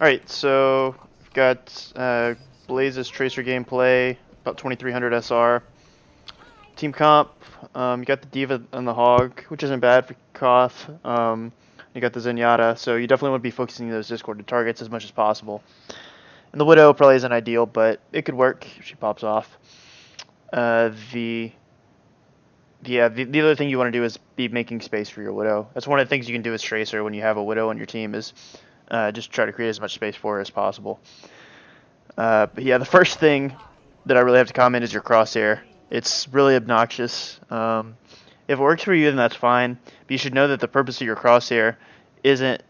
Alright, so we've got Blaze's Tracer gameplay, about 2300 SR. Team comp, you got the Diva and the Hog, which isn't bad for Koth. You got the Zenyatta, so you definitely want to be focusing those discorded targets as much as possible. And the Widow probably isn't ideal, but it could work if she pops off. The other thing you want to do is be making space for your Widow. That's one of the things you can do as Tracer when you have a Widow on your team is just try to create as much space for her as possible. But yeah, the first thing that I really have to comment is your crosshair. It's really obnoxious. If it works for you, then that's fine. But you should know that the purpose of your crosshair isn't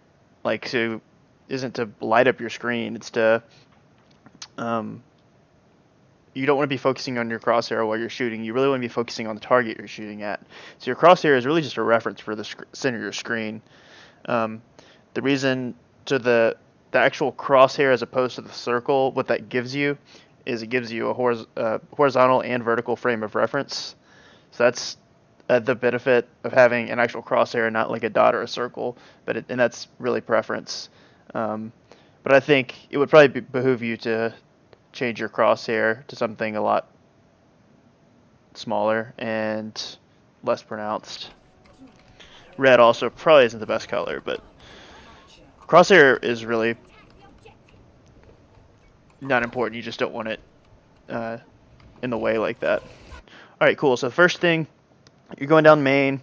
isn't to light up your screen. It's to you don't want to be focusing on your crosshair while you're shooting. You really want to be focusing on the target you're shooting at. So your crosshair is really just a reference for the center of your screen. The reason to the actual crosshair as opposed to the circle, what that gives you is it gives you a horizontal and vertical frame of reference. So that's the benefit of having an actual crosshair, not like a dot or a circle. And that's really preference. But I think it would probably behoove you to change your crosshair to something a lot smaller and less pronounced. Red also probably isn't the best color, but crosshair is really not important. You just don't want it in the way like that. Alright, cool. So first thing, you're going down main,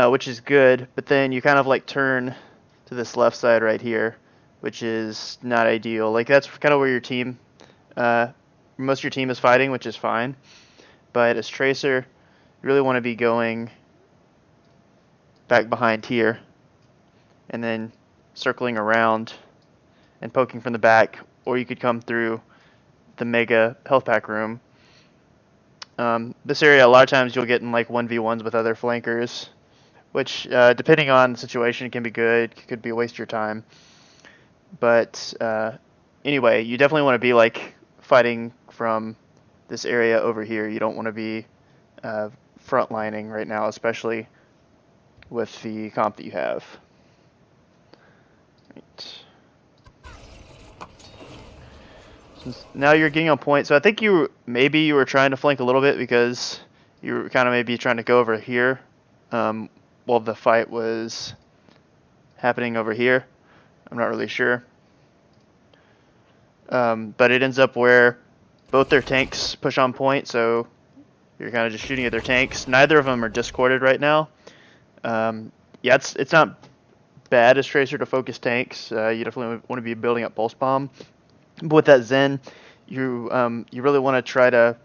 which is good, but then you kind of like turn to this left side right here, which is not ideal. Like that's kind of where your team, most of your team is fighting, which is fine. But as Tracer, you really want to be going back behind here, and then circling around and poking from the back, or you could come through the mega health pack room. This area, a lot of times you'll get in like 1v1s with other flankers, which depending on the situation can be good, could be a waste of your time. But anyway, you definitely want to be like fighting from this area over here. You don't want to be frontlining right now, especially with the comp that you have. Right. Now you're getting on point. So I think maybe you were trying to flank a little bit because you were kind of maybe trying to go over here while the fight was happening over here. I'm not really sure. But it ends up where both their tanks push on point, so you're kind of just shooting at their tanks. Neither of them are discorded right now. Yeah, it's not bad as Tracer to focus tanks. You definitely want to be building up Pulse Bomb. But with that Zen, you really want to try to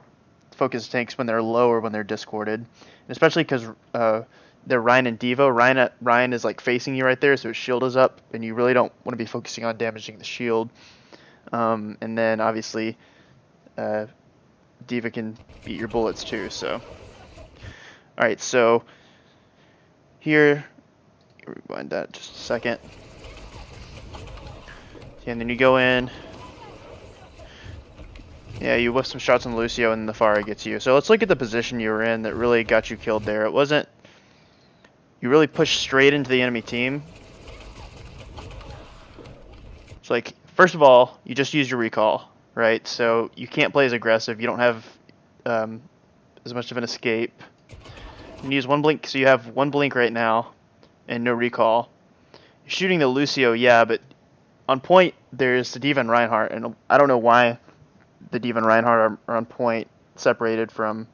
focus tanks when they're low or when they're discorded, and especially because they're Ryan and Devo. Ryan is like facing you right there, so his shield is up, and you really don't want to be focusing on damaging the shield. And then obviously, Diva can beat your bullets too. So, all right, so here, rewind that just a second, and then you go in. Yeah, you whiff some shots on Lucio and the Pharah gets you. So let's look at the position you were in that really got you killed there. It wasn't... You really pushed straight into the enemy team. It's like, first of all, you just used your recall, right? So you can't play as aggressive. You don't have as much of an escape. You use one blink, so you have one blink right now and no recall. You're shooting the Lucio, yeah, but on point there's the Diva and Reinhardt, and I don't know why the Diva and Reinhardt are on point, separated from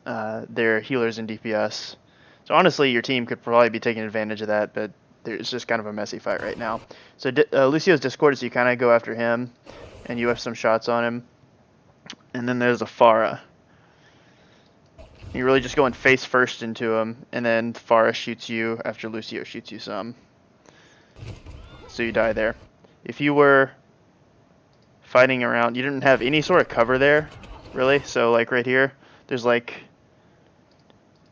their healers and DPS. So honestly, your team could probably be taking advantage of that, but it's just kind of a messy fight right now. So Lucio's discorded, so you kind of go after him, and you have some shots on him. And then there's a Pharah. You're really just going face first into him, and then Pharah shoots you after Lucio shoots you some. So you die there. If you were fighting around, you didn't have any sort of cover there, really. So like right here, there's like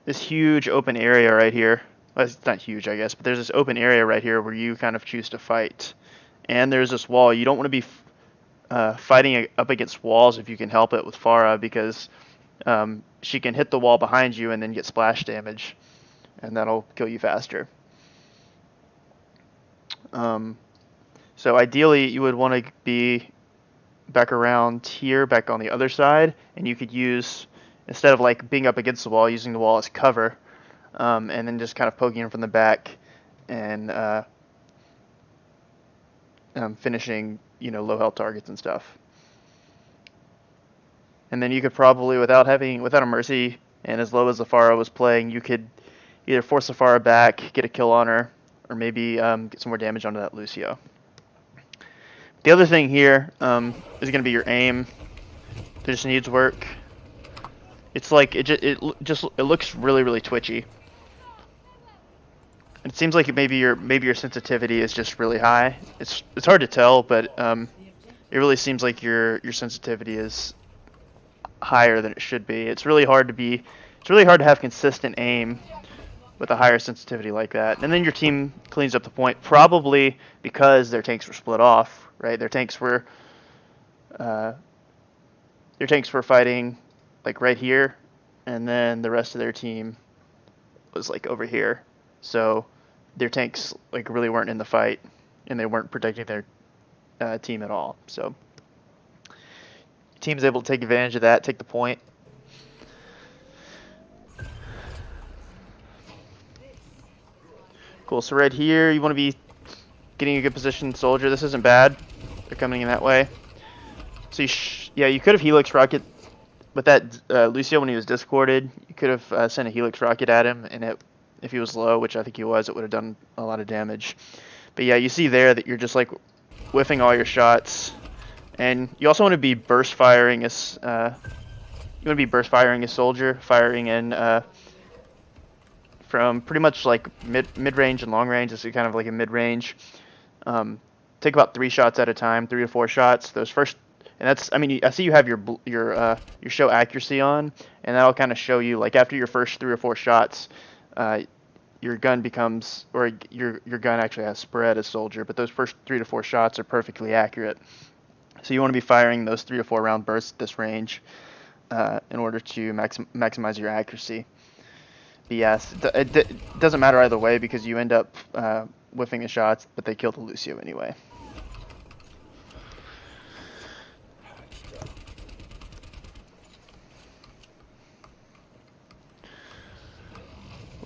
this huge open area right here. Well, it's not huge, I guess, but there's this open area right here where you kind of choose to fight. And there's this wall. You don't want to be fighting up against walls if you can help it with Pharah, because she can hit the wall behind you and then get splash damage, and that'll kill you faster. So ideally, you would want to be back around here, back on the other side, and you could use, instead of like being up against the wall, using the wall as cover, and then just kind of poking in from the back and finishing, low health targets and stuff. And then you could probably, without a mercy, and as low as Zafara was playing, you could either force Zafara back, get a kill on her, or maybe get some more damage onto that Lucio. The other thing here is going to be your aim. It just needs work. It's like it looks really, really twitchy. It seems like maybe your sensitivity is just really high. It's hard to tell, but it really seems like your sensitivity is higher than it should be. It's really hard to have consistent aim with a higher sensitivity like that. And then your team cleans up the point, probably because their tanks were split off, right? Their tanks were fighting like right here, and then the rest of their team was like over here. So their tanks like really weren't in the fight, and they weren't protecting their team at all. So team's able to take advantage of that, take the point. Cool. So right here, you want to be getting a good position, soldier. This isn't bad. They're coming in that way. So you could have Helix Rocket with that Lucio when he was discorded. You could have sent a Helix Rocket at him, and if he was low, which I think he was, it would have done a lot of damage. But yeah, you see there that you're just like whiffing all your shots, and you also want to be burst firing as soldier, firing in from pretty much like mid range and long range. This is kind of like a mid range. Take about 3 shots at a time, 3 to 4 shots. Those first, and that's, I see you have your show accuracy on, and that'll kind of show you like after your first 3 or 4 shots, your gun becomes, or your gun actually has spread as soldier, but those first 3 to 4 shots are perfectly accurate. So you want to be firing those 3 to 4 round bursts at this range in order to maximize your accuracy. But yes, it doesn't matter either way because you end up whiffing the shots, but they kill the Lucio anyway.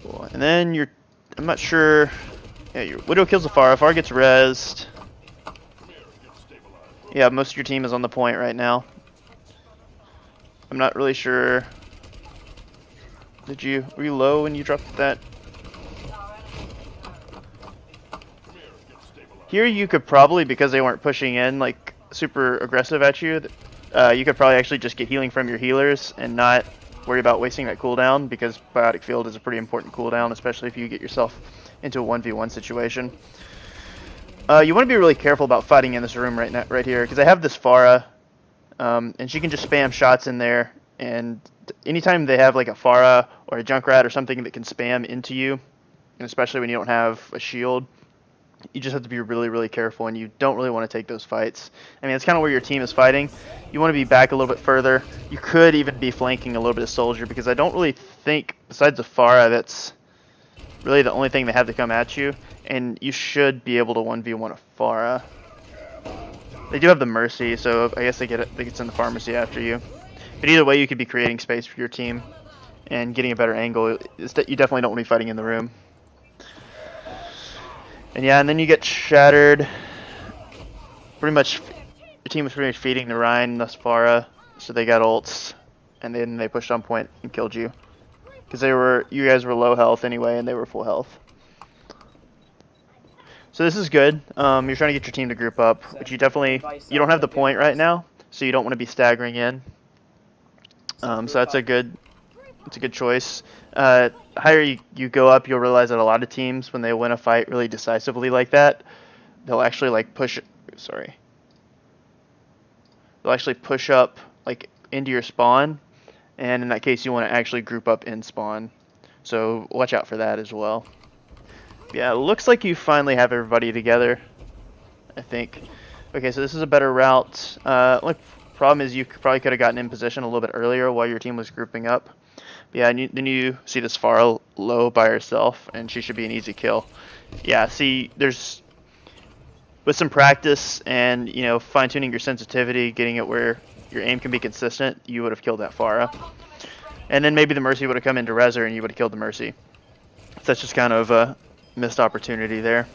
Cool. And then I'm not sure, yeah, your Widow kills the Pharah. Pharah gets rezzed. Yeah, most of your team is on the point right now. I'm not really sure. Were you low when you dropped that? Here you could probably, because they weren't pushing in like super aggressive at you, you could probably actually just get healing from your healers and not worry about wasting that cooldown, because Biotic Field is a pretty important cooldown, especially if you get yourself into a 1v1 situation. You want to be really careful about fighting in this room right here, because I have this Pharah, and she can just spam shots in there, and anytime they have like a Pharah or a Junkrat or something that can spam into you, and especially when you don't have a shield, you just have to be really, really careful, and you don't really want to take those fights. I mean, it's kind of where your team is fighting. You want to be back a little bit further. You could even be flanking a little bit of soldier, because I don't really think, besides the Pharah, that's really the only thing they have to come at you, and you should be able to 1v1 a Pharah. They do have the Mercy, so I guess they get send the Pharmacy after you. But either way, you could be creating space for your team and getting a better angle. You definitely don't want to be fighting in the room. And yeah, and then you get shattered. Pretty much, your team was pretty much feeding the Rhine thus far, so they got ults, and then they pushed on point and killed you. Because you guys were low health anyway, and they were full health. So this is good. You're trying to get your team to group up, which you don't have the point right now, so you don't want to be staggering in. So that's a good choice. Higher you go up, you'll realize that a lot of teams, when they win a fight really decisively like that, they'll actually like push. They'll actually push up like into your spawn, and in that case, you want to actually group up in spawn. So watch out for that as well. Yeah, it looks like you finally have everybody together, I think. Okay, so this is a better route. Only problem is you probably could have gotten in position a little bit earlier while your team was grouping up. But yeah, and then you see this Pharah low by herself, and she should be an easy kill. Yeah, see, with some practice and, you know, fine-tuning your sensitivity, getting it where your aim can be consistent, you would have killed that Pharah. And then maybe the Mercy would have come into Rezer and you would have killed the Mercy. So that's just kind of a missed opportunity there.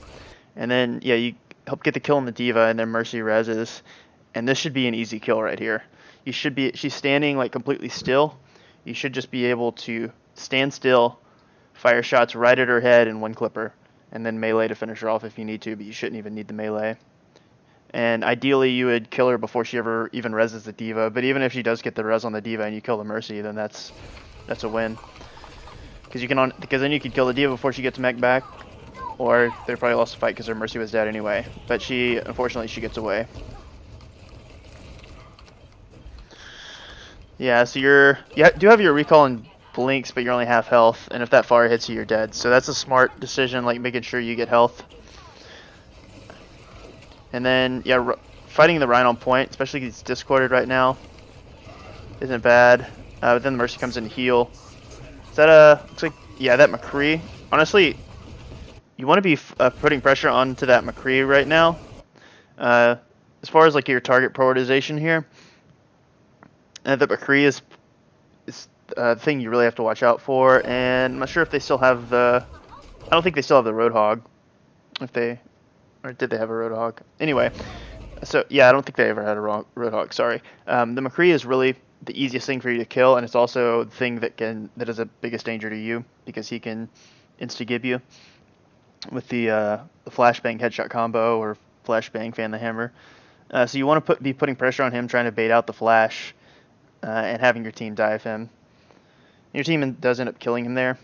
And then, yeah, you help get the kill on the D.Va, and then Mercy reses. And this should be an easy kill right here. She's standing like completely still. You should just be able to stand still, fire shots right at her head and one clipper, and then melee to finish her off if you need to, but you shouldn't even need the melee. And ideally you would kill her before she ever even reses the D.Va, but even if she does get the res on the D.Va and you kill the Mercy, then that's a win. Because then you could kill the D.Va before she gets mech back, or they probably lost the fight because her Mercy was dead anyway. But unfortunately she gets away. Yeah, so you do have your recall and blinks, but you're only half health, and if that fire hits you, you're dead. So that's a smart decision, like making sure you get health. And then, yeah, fighting the Rhine on point, especially because he's discorded right now, isn't bad. But then the Mercy comes in to heal. Is that looks like, yeah, that McCree. Honestly, you want to be putting pressure onto that McCree right now. As far as like your target prioritization here, the McCree is the thing you really have to watch out for. And I'm not sure if they still have I don't think they still have the Roadhog. Or did they have a Roadhog? Anyway, so yeah, I don't think they ever had a Roadhog. Sorry. The McCree is really the easiest thing for you to kill, and it's also the thing that is the biggest danger to you because he can insta-gib you with the flashbang headshot combo or flashbang fan the hammer. So you want to be putting pressure on him, trying to bait out the flash, and having your team dive him. Your team does end up killing him there.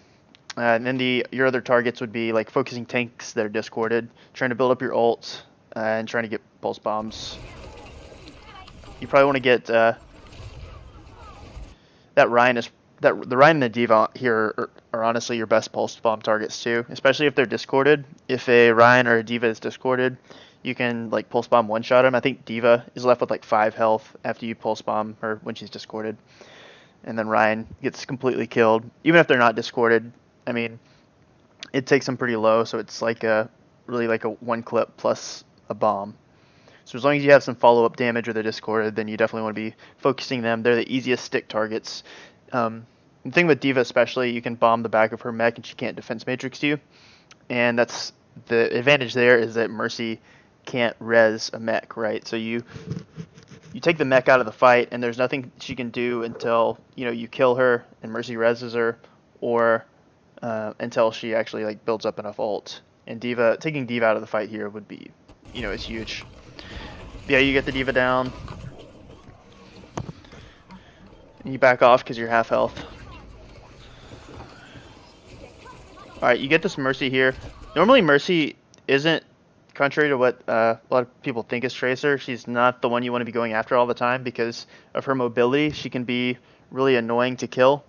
And then your other targets would be like focusing tanks that are discorded, trying to build up your ult, and trying to get pulse bombs. You probably want to get that Ryan the Ryan and the D.Va here are honestly your best pulse bomb targets too, especially if they're discorded. If a Ryan or a D.Va is discorded, you can like pulse bomb one shot him. I think D.Va is left with like 5 health after you pulse bomb her when she's discorded, and then Ryan gets completely killed. Even if they're not discorded, I mean, it takes them pretty low, so it's like really like a 1 clip plus a bomb. So as long as you have some follow-up damage or they're discorded, then you definitely want to be focusing them. They're the easiest stick targets. The thing with D.Va especially, you can bomb the back of her mech and she can't defense matrix you. And that's the advantage there is that Mercy can't res a mech, right? So you take the mech out of the fight and there's nothing she can do until, you know, you kill her and Mercy reses her, or until she actually like builds up enough ult. And taking D.Va out of the fight here would be, you know, is huge. Yeah, you get the D.Va down. And you back off because you're half health. Alright, you get this Mercy here. Normally Mercy isn't, contrary to what a lot of people think is Tracer, she's not the one you want to be going after all the time because of her mobility. She can be really annoying to kill.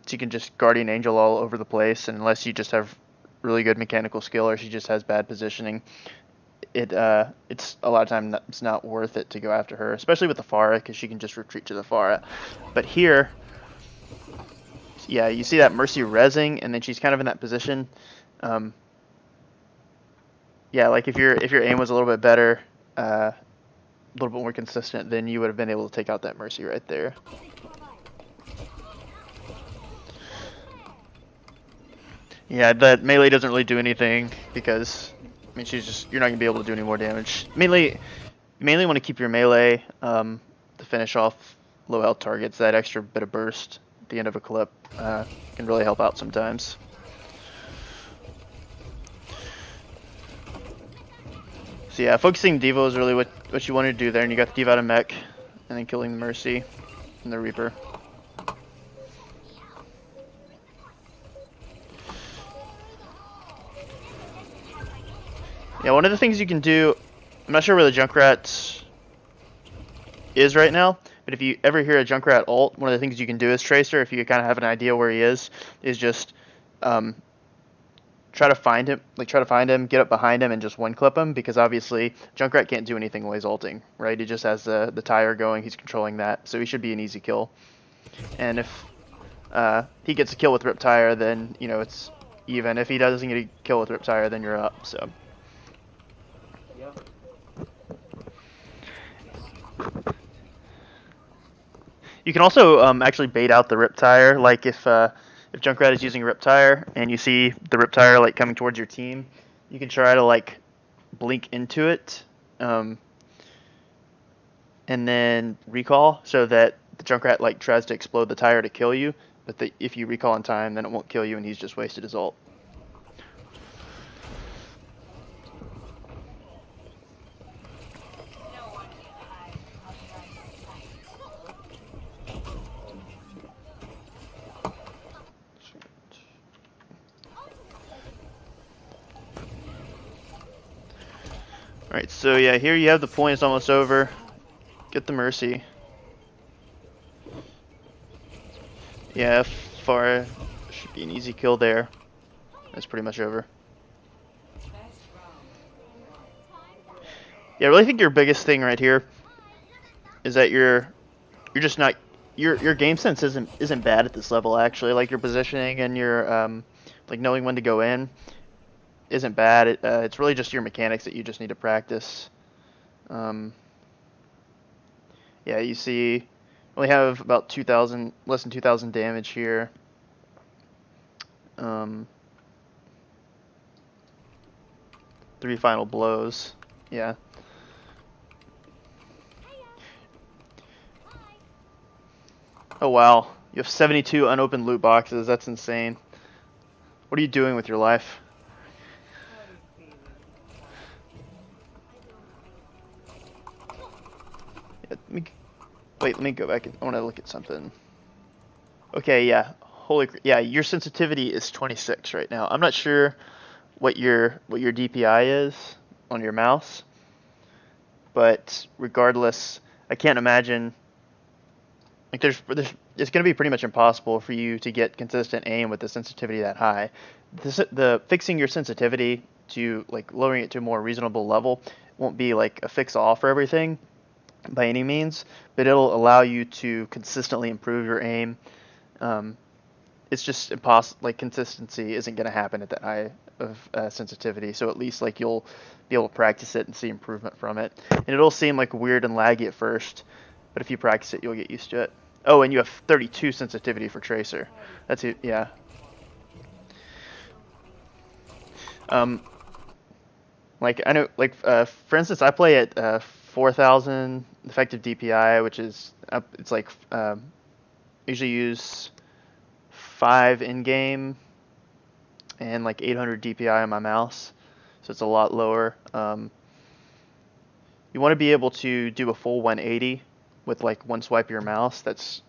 She can just Guardian Angel all over the place, and unless you just have really good mechanical skill or she just has bad positioning, it's a lot of time it's not worth it to go after her, especially with the Pharah, because she can just retreat to the Pharah. But here, yeah, you see that Mercy resing, and then she's kind of in that position. Yeah, like if your aim was a little bit better, a little bit more consistent, then you would have been able to take out that Mercy right there. Yeah, that melee doesn't really do anything because, I mean, you're not going to be able to do any more damage. You mainly want to keep your melee to finish off low health targets. That extra bit of burst at the end of a clip can really help out sometimes. So yeah, focusing D.Va is really what you want to do there, and you got the D.Va out of mech, and then killing the Mercy and the Reaper. Yeah, one of the things you can do, I'm not sure where the Junkrat is right now, but if you ever hear a Junkrat ult, one of the things you can do as Tracer, if you kind of have an idea where he is just try to find him, get up behind him, and just one-clip him, because obviously Junkrat can't do anything while he's ulting, right? He just has the tire going, he's controlling that, so he should be an easy kill. And if he gets a kill with Riptire, then, you know, it's even. If he doesn't get a kill with Riptire, then you're up, so. You can also actually bait out the Riptire, like if Junkrat is using Riptire and you see the Riptire like coming towards your team, you can try to like blink into it, and then recall so that the Junkrat like tries to explode the tire to kill you, but if you recall in time, then it won't kill you and he's just wasted his ult. Alright, so yeah, here you have the point, it's almost over. Get the Mercy. Yeah, Pharah should be an easy kill there. That's pretty much over. Yeah, I really think your biggest thing right here is that you're just not your game sense isn't bad at this level actually. Like your positioning and your like knowing when to go in isn't bad. It's really just your mechanics that you just need to practice. Yeah, you see, we only have about less than 2,000 damage here. 3 final blows. Yeah. Oh wow, you have 72 unopened loot boxes. That's insane. What are you doing with your life? Yeah, let me go back. I want to look at something. Okay, yeah. Yeah, your sensitivity is 26 right now. I'm not sure what your DPI is on your mouse, but regardless, I can't imagine. Like it's going to be pretty much impossible for you to get consistent aim with the sensitivity that high. The fixing your sensitivity to like lowering it to a more reasonable level won't be like a fix all for everything by any means, but it'll allow you to consistently improve your aim. It's just impossible. Like consistency isn't going to happen at that high of sensitivity. So at least like you'll be able to practice it and see improvement from it. And it'll seem like weird and laggy at first, but if you practice it, you'll get used to it. Oh, and you have 32 sensitivity for Tracer. That's it. Yeah. Like I know, like for instance, I play at 4,000 effective DPI, which is it's like usually use 5 in game and like 800 DPI on my mouse, so it's a lot lower. You want to be able to do a full 180 with like one swipe of your mouse. That's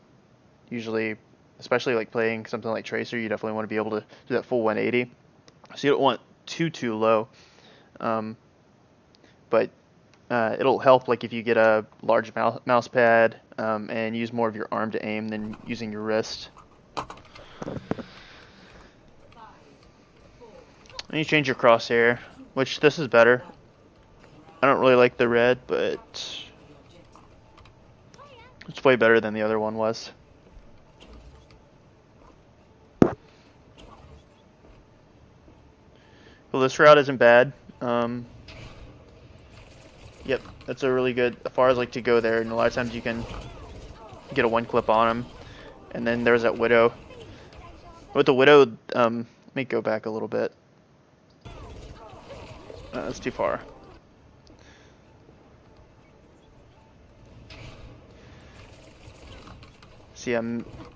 usually, especially like playing something like Tracer, you definitely want to be able to do that full 180. So you don't want too low. But it'll help like if you get a large mouse pad and use more of your arm to aim than using your wrist. And you change your crosshair, which this is better. I don't really like the red, but it's way better than the other one was. Well, this route isn't bad. Yep, that's a really good, as far as like to go there, and a lot of times you can get a one clip on him. And then there's that Widow. With the Widow, let me go back a little bit. That's too far. See,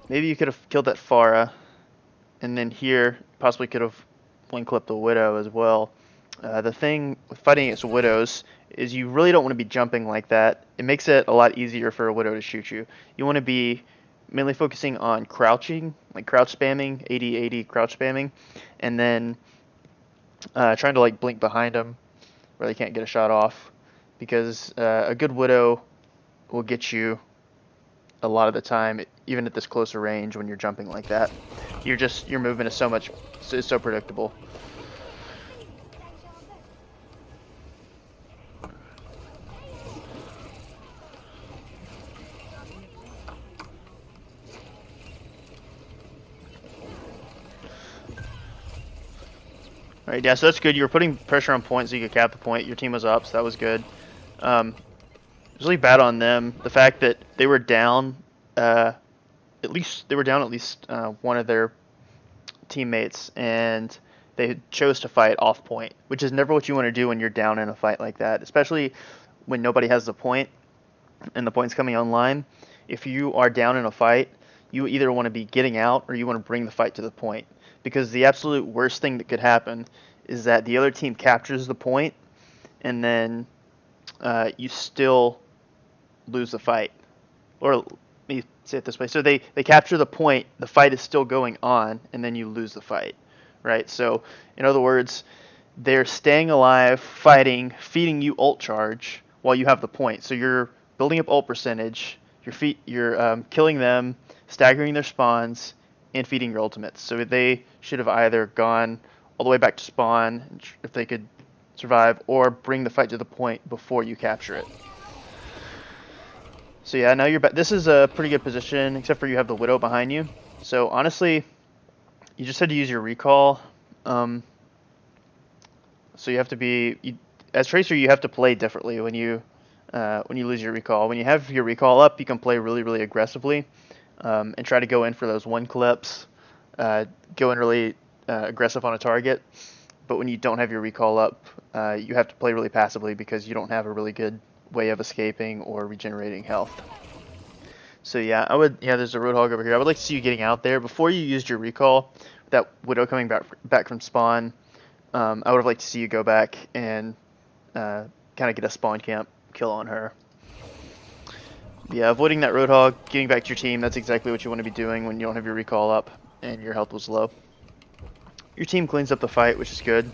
maybe you could have killed that Pharah, and then here possibly could have one clipped the Widow as well. The thing with fighting against Widows is you really don't want to be jumping like that. It makes it a lot easier for a Widow to shoot you. You want to be mainly focusing on crouching, like crouch spamming, 80-80 crouch spamming, and then trying to like blink behind them where they can't get a shot off, because a good Widow will get you a lot of the time, even at this closer range when you're jumping like that. Your movement is so predictable. Alright, yeah, so that's good. You were putting pressure on point so you could cap the point. Your team was up, so that was good. It was really bad on them. The fact that they were down, at least one of their teammates, and they chose to fight off point, which is never what you want to do when you're down in a fight like that, especially when nobody has the point and the point's coming online. If you are down in a fight, you either want to be getting out or you want to bring the fight to the point, because the absolute worst thing that could happen is that the other team captures the point and then you still lose the fight. Or let me say it this way. So they capture the point, the fight is still going on, and then you lose the fight, right? So in other words, they're staying alive, fighting, feeding you ult charge while you have the point. So you're building up ult percentage, you're killing them, staggering their spawns, and feeding your ultimates. So they should have either gone all the way back to spawn if they could survive, or bring the fight to the point before you capture it. So yeah, now you're back. This is a pretty good position, except for you have the Widow behind you. So honestly, you just had to use your recall. So you have to be, as Tracer, you have to play differently when you lose your recall. When you have your recall up, you can play really, really aggressively and try to go in for those one clips, go in really aggressive on a target. But when you don't have your recall up, you have to play really passively because you don't have a really good way of escaping or regenerating health. So yeah, there's a Roadhog over here. I would like to see you getting out there before you used your recall. That Widow coming back from spawn, I would have liked to see you go back and kind of get a spawn camp kill on her. Yeah, avoiding that Roadhog, getting back to your team, that's exactly what you want to be doing when you don't have your recall up and your health was low. Your team cleans up the fight, which is good.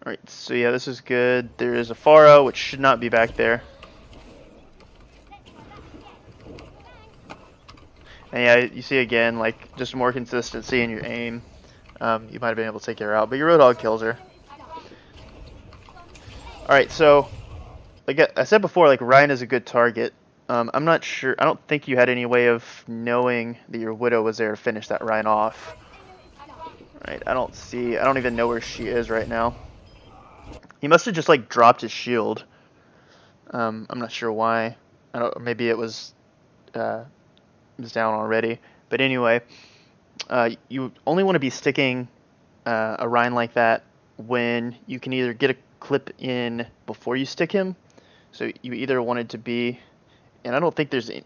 Alright, so yeah, this is good. There is a Pharah, which should not be back there. And yeah, you see again, like, just more consistency in your aim. You might have been able to take her out, but your Roadhog kills her. Alright, so, like I said before, like, Ryan is a good target. I'm not sure, I don't think you had any way of knowing that your Widow was there to finish that Ryan off. Right, I don't even know where she is right now. He must have just like dropped his shield. I'm not sure why. Maybe it was down already. But anyway, you only want to be sticking a Ryan like that when you can either get a clip in before you stick him. So you either wanted to be, and I don't think there's any,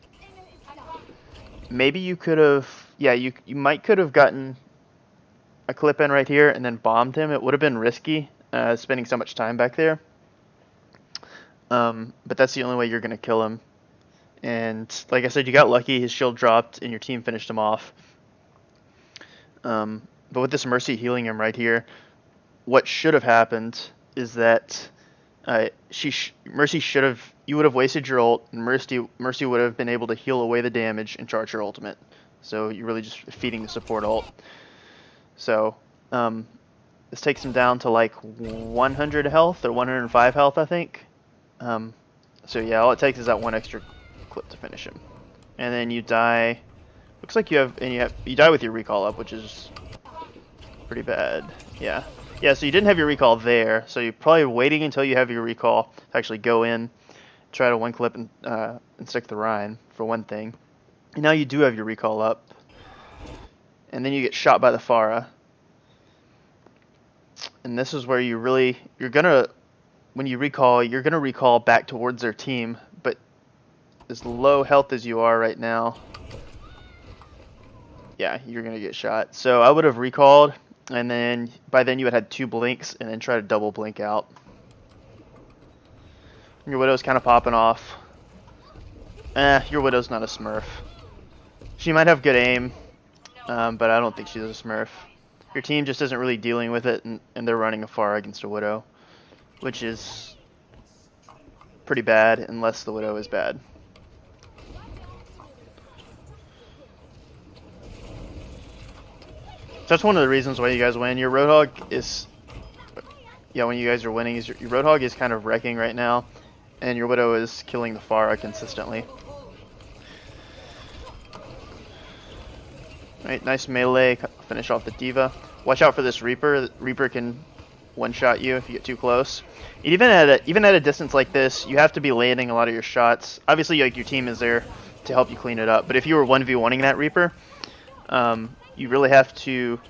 maybe you could have, yeah, you might could have gotten a clip in right here and then bombed him. It would have been risky. Spending so much time back there. But that's the only way you're going to kill him. And like I said, you got lucky. His shield dropped and your team finished him off. But with this Mercy healing him right here, what should have happened is that Mercy should have, you would have wasted your ult, and Mercy would have been able to heal away the damage and charge her ultimate. So you're really just feeding the support ult. So, this takes him down to like 100 health or 105 health, I think. So yeah, all it takes is that one extra clip to finish him. And then you die. Looks like you die with your recall up, which is pretty bad. Yeah. Yeah, so you didn't have your recall there, so you're probably waiting until you have your recall to actually go in, try to one clip and stick the Rhine, for one thing. And now you do have your recall up. And then you get shot by the Pharah. And this is where when you recall, you're gonna recall back towards their team, but as low health as you are right now, yeah, you're gonna get shot. So I would have recalled, and then by then you would have had 2 blinks, and then try to double blink out. Your Widow's kind of popping off. Your Widow's not a Smurf. She might have good aim, but I don't think she's a Smurf. Your team just isn't really dealing with it, and they're running a Pharah against a Widow, which is pretty bad unless the Widow is bad. So that's one of the reasons why you guys win. Your Roadhog is, yeah, when you guys are winning, your Roadhog is kind of wrecking right now, and your Widow is killing the Pharah consistently. Right, nice melee. Finish off the Diva. Watch out for this Reaper. Reaper can one-shot you if you get too close. Even at a distance like this, you have to be landing a lot of your shots. Obviously, like your team is there to help you clean it up. But if you were 1v1ing that Reaper, you really have to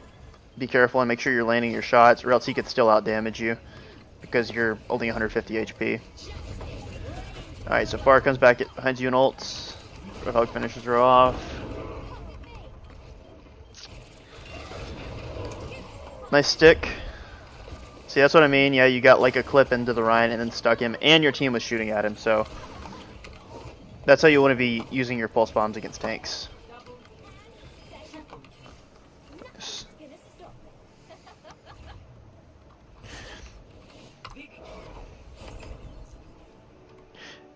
be careful and make sure you're landing your shots, or else he could still out-damage you because you're only 150 HP. Alright, so Far comes back behind you and ults. Roadhog finishes her off. Nice stick. See, that's what I mean. Yeah, you got like a clip into the Ryan and then stuck him, and your team was shooting at him, so that's how you want to be using your pulse bombs against tanks.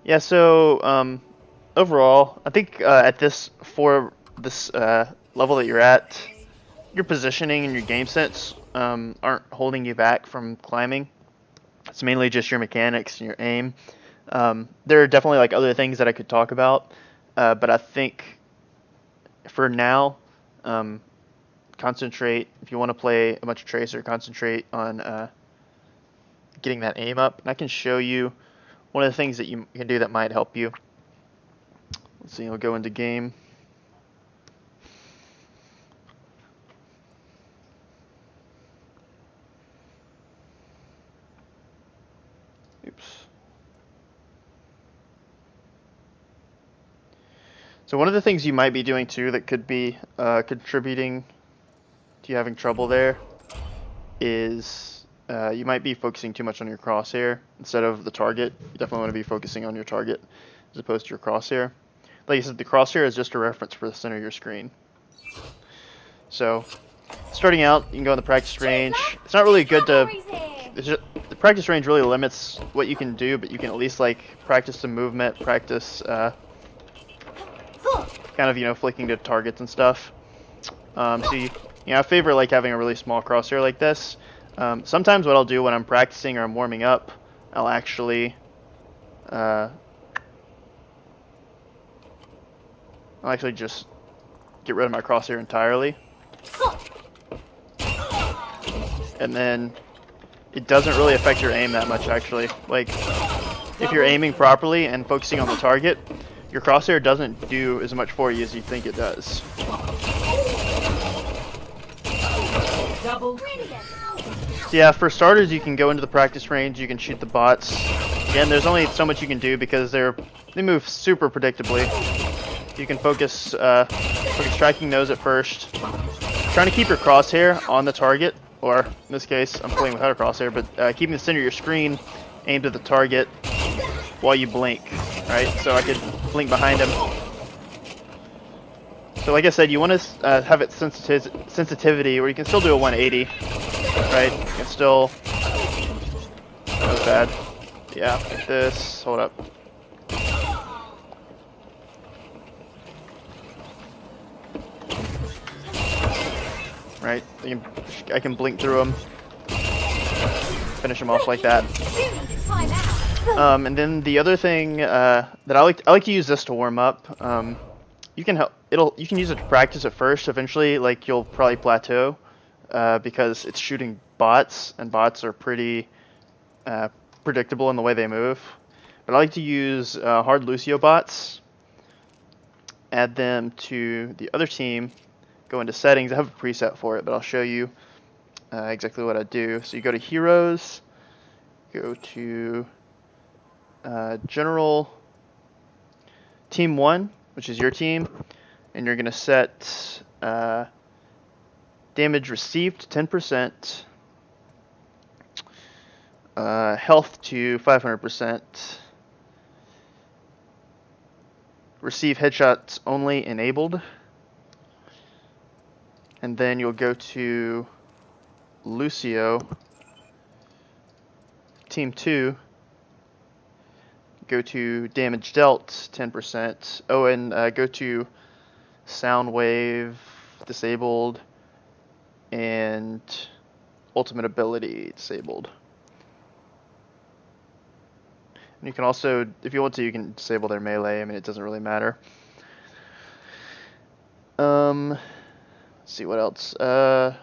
Yeah, so overall, I think at this level that you're at, your positioning and your game sense aren't holding you back from climbing. It's mainly just your mechanics and your aim. There are definitely like other things that I could talk about, but I think for now, concentrate. If you want to play a bunch of Tracer, concentrate on getting that aim up. And I can show you one of the things that you can do that might help you. Let's see, we'll go into game. Oops. So one of the things you might be doing too that could be contributing to you having trouble there is you might be focusing too much on your crosshair instead of the target. You definitely want to be focusing on your target as opposed to your crosshair. Like I said, the crosshair is just a reference for the center of your screen. So starting out, you can go in the practice range. It's not really good to... the practice range really limits what you can do, but you can at least like practice some movement, practice kind of, you know, flicking to targets and stuff. So I favor like having a really small crosshair like this. Sometimes what I'll do when I'm practicing or I'm warming up, I'll actually just get rid of my crosshair entirely. And then it doesn't really affect your aim that much, actually. Like, if you're aiming properly and focusing on the target, your crosshair doesn't do as much for you as you think it does. So yeah, for starters, you can go into the practice range, you can shoot the bots. Again, there's only so much you can do because they move super predictably. You can focus tracking those at first. Trying to keep your crosshair on the target, or in this case, I'm playing without a crosshair, but keeping the center of your screen aimed at the target while you blink, right? So I could blink behind him. So like I said, you want to have it sensitivity where you can still do a 180, right? You can still... That was bad. Yeah, like this. Hold up. Right? I can blink through them. Finish them off like that. And then the other thing that I like to use this to warm up. You can use it to practice at first. Eventually, like you'll probably plateau because it's shooting bots, and bots are pretty predictable in the way they move. But I like to use hard Lucio bots. Add them to the other team. Go into settings. I have a preset for it, but I'll show you exactly what I do. So you go to heroes, go to general team 1, which is your team, and you're going to set damage received 10%, health to 500%, receive headshots only enabled. And then you'll go to Lucio, Team 2, go to Damage Dealt, 10%. Oh, and go to Sound Wave, Disabled, and Ultimate Ability, Disabled. And you can also, if you want to, you can disable their melee. I mean, it doesn't really matter. Let's see what else. I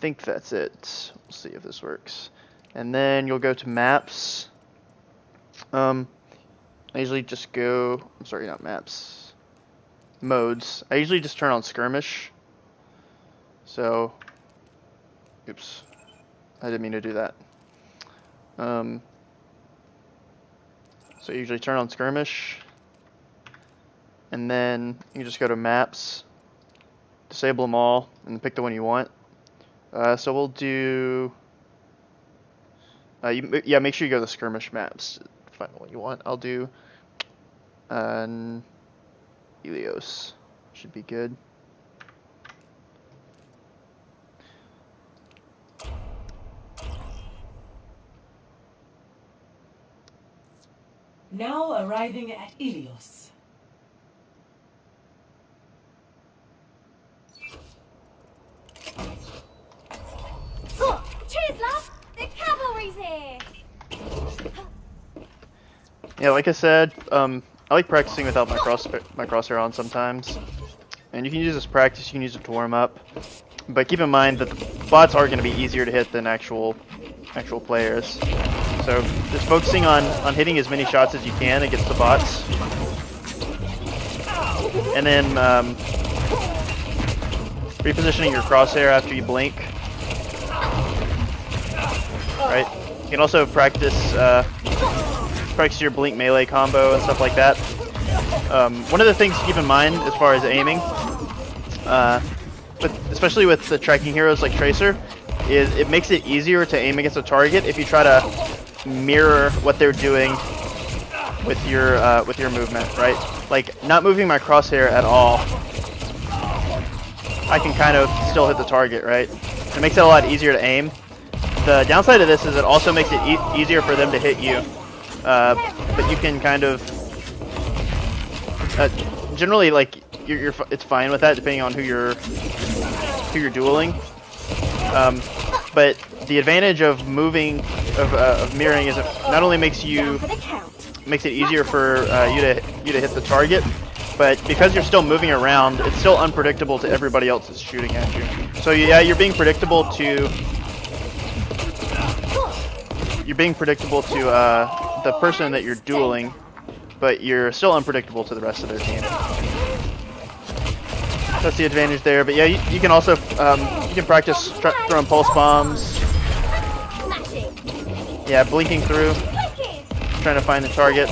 think that's it. We'll see if this works. And then you'll go to maps. I usually just go, I'm sorry, not maps. Modes. I usually just turn on skirmish. So, oops. I didn't mean to do that. So you usually turn on skirmish. And then you just go to maps. Disable them all and pick the one you want. So we'll do. Yeah, make sure you go to the skirmish maps. Find the one you want. I'll do. Helios should be good. Now arriving at Ilios. Cheers, love! The cavalry's here! Yeah, like I said, I like practicing without my crosshair on sometimes. And you can use this practice, you can use it to warm up. But keep in mind that the bots are going to be easier to hit than actual players. So just focusing on hitting as many shots as you can against the bots. And then repositioning your crosshair after you blink. Right? You can also practice your blink melee combo and stuff like that. One of the things to keep in mind as far as aiming, especially with the tracking heroes like Tracer, is it makes it easier to aim against a target if you try to mirror what they're doing with your movement, right? Like not moving my crosshair at all, I can kind of still hit the target, right? It makes it a lot easier to aim. The downside of this is it also makes it easier for them to hit you, but you can kind of generally like it's fine with that depending on who you're dueling. But the advantage of mirroring is it not only makes it easier for you to hit the target, but because you're still moving around, it's still unpredictable to everybody else that's shooting at you. So yeah, you're being predictable to the person that you're dueling, but you're still unpredictable to the rest of their team. That's the advantage there. But yeah, you can also you can practice throwing pulse bombs. Yeah, blinking through, trying to find the target.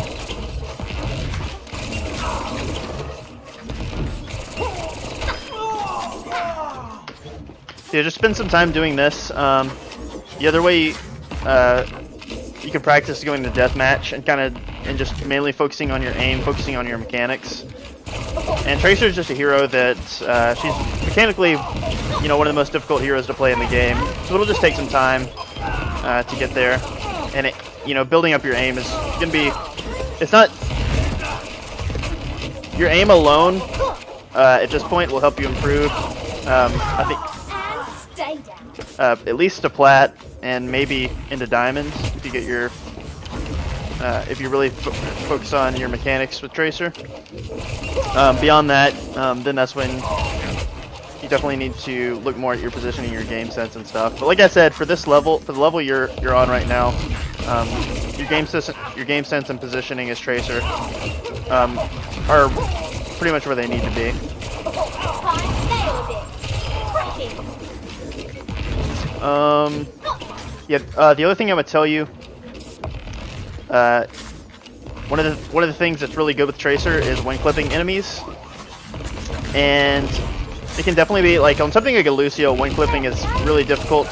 So yeah, just spend some time doing this. The other way you can practice going to deathmatch and just mainly focusing on your aim, focusing on your mechanics. And Tracer is just a hero that she's mechanically, one of the most difficult heroes to play in the game. So it'll just take some time to get there. And building up your aim is gonna be. It's not your aim alone. At this point, will help you improve. I think at least to plat and maybe into diamonds if you get your. If you really focus on your mechanics with Tracer. Beyond that, then that's when you definitely need to look more at your positioning, your game sense and stuff. But like I said, for this level, for the level you're on right now, your game sense and positioning as Tracer are pretty much where they need to be. The other thing I would tell you. One of the things that's really good with Tracer is when clipping enemies, and it can definitely be like on something like a Lucio, when clipping is really difficult,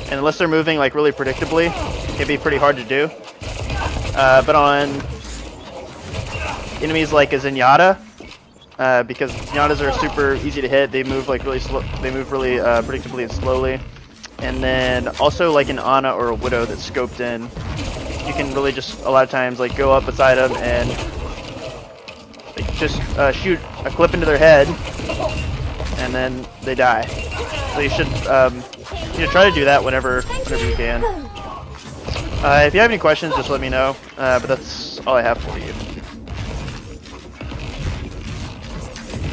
and unless they're moving like really predictably, it can be pretty hard to do. But on enemies like a Zenyatta, because Zenyatas are super easy to hit, they move like really slow, they move really predictably and slowly, and then also like an Ana or a Widow that's scoped in. You can really just a lot of times like go up beside them and like, just shoot a clip into their head, and then they die. So you should try to do that whenever you can. If you have any questions, just let me know. But that's all I have for you.